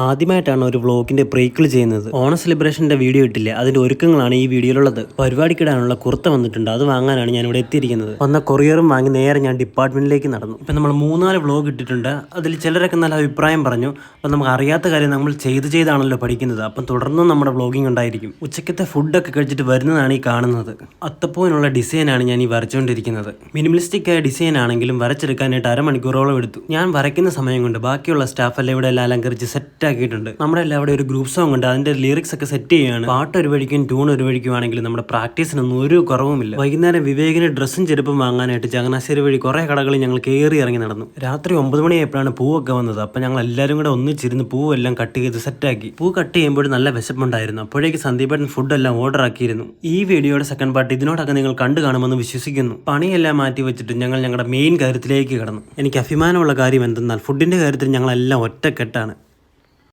ആദ്യമായിട്ടാണ് ഒരു വ്ളോഗിന്റെ ബ്രേക്കിൽ ചെയ്യുന്നത്. ഓണം സെലിബ്രേഷന്റെ വീഡിയോ ഇട്ടില്ലേ, അതിന്റെ ഒരുക്കങ്ങളാണ് ഈ വീഡിയോയിലുള്ളത്. പരിപാടിക്കിടാനുള്ള കുർത്ത വന്നിട്ടുണ്ട്, അത് വാങ്ങാനാണ് ഞാൻ ഇവിടെ എത്തിയിരിക്കുന്നത്. വന്ന കൊറിയറും വാങ്ങി നേരെ ഞാൻ ഡിപ്പാർട്ട്മെന്റിലേക്ക് നടന്നു. ഇപ്പം നമ്മൾ 3-4 വ്ളോഗ് ഇട്ടിട്ടുണ്ട്. അതിൽ ചിലരൊക്കെ നല്ല അഭിപ്രായം പറഞ്ഞു. അപ്പം നമുക്ക് അറിയാത്ത കാര്യം നമ്മൾ ചെയ്താണല്ലോ പഠിക്കുന്നത്. അപ്പം തുടർന്നും നമ്മുടെ വ്ളോഗിങ് ഉണ്ടായിരിക്കും. ഉച്ചക്കത്തെ ഫുഡൊക്കെ കഴിച്ചിട്ട് വരുന്നതാണ് ഈ കാണുന്നത്. അത്തപ്പൂവിനുള്ള ഡിസൈനാണ് ഞാൻ ഈ വരച്ചുകൊണ്ടിരിക്കുന്നത്. മിനിമലിസ്റ്റിക് ആയ ഡിസൈൻ ആണെങ്കിലും വരച്ചെടുക്കാനായിട്ട് അരമണിക്കൂറോളം എടുത്തു. ഞാൻ വരയ്ക്കുന്ന സമയം കൊണ്ട് ബാക്കിയുള്ള സ്റ്റാഫെല്ലാം ഇവിടെ എല്ലാം അലങ്കരിച്ച് സെറ്റ് ആക്കിയിട്ടുണ്ട്. നമ്മുടെ എല്ലാവരും ഒരു ഗ്രൂപ്പ് സോങ് ഉണ്ട്, അതിന്റെ ലിറിക്സ് ഒക്കെ സെറ്റ് ചെയ്യുകയാണ്. പാട്ട് ഒരു വഴിക്കും ട്യൂൺ ഒരു വഴിക്കുവാണെങ്കിലും നമ്മുടെ പ്രാക്ടീസിനൊന്നും ഒരു കുറവുമില്ല. വൈകുന്നേരം വിവേകിന് ഡ്രസ്സും ചെരുപ്പും വാങ്ങാനായിട്ട് ചങ്ങനാശ്ശേരി വഴി കുറെ കടകളിൽ ഞങ്ങൾ കയറി ഇറങ്ങി നടന്നു. രാത്രി 9 മണിയായപ്പോഴാണ് പൂവൊക്കെ വന്നത്. അപ്പൊ ഞങ്ങൾ എല്ലാവരും കൂടെ ഒന്നിച്ചിരുന്ന് പൂവെല്ലാം കട്ട് ചെയ്ത് സെറ്റാക്കി. പൂ കട്ട് ചെയ്യുമ്പോൾ നല്ല വിശപ്പുണ്ടായിരുന്നു. അപ്പോഴേക്ക് സന്ദീപേട്ടൻ ഫുഡെല്ലാം ഓർഡർ ആക്കിയിരുന്നു. ഈ വീഡിയോയുടെ സെക്കൻഡ് പാർട്ട് ഇതിനോടൊക്കെ നിങ്ങൾ കണ്ടു കാണുമെന്ന് വിശ്വസിക്കുന്നു. പണിയെല്ലാം മാറ്റി വെച്ചിട്ട് ഞങ്ങൾ ഞങ്ങളുടെ മെയിൻ കാര്യത്തിലേക്ക് കടന്നു. എനിക്ക് അഭിമാനമുള്ള കാര്യം എന്തെന്നാൽ ഫുഡിന്റെ കാര്യത്തിൽ ഞങ്ങളെല്ലാം ഒറ്റക്കെട്ടാണ്.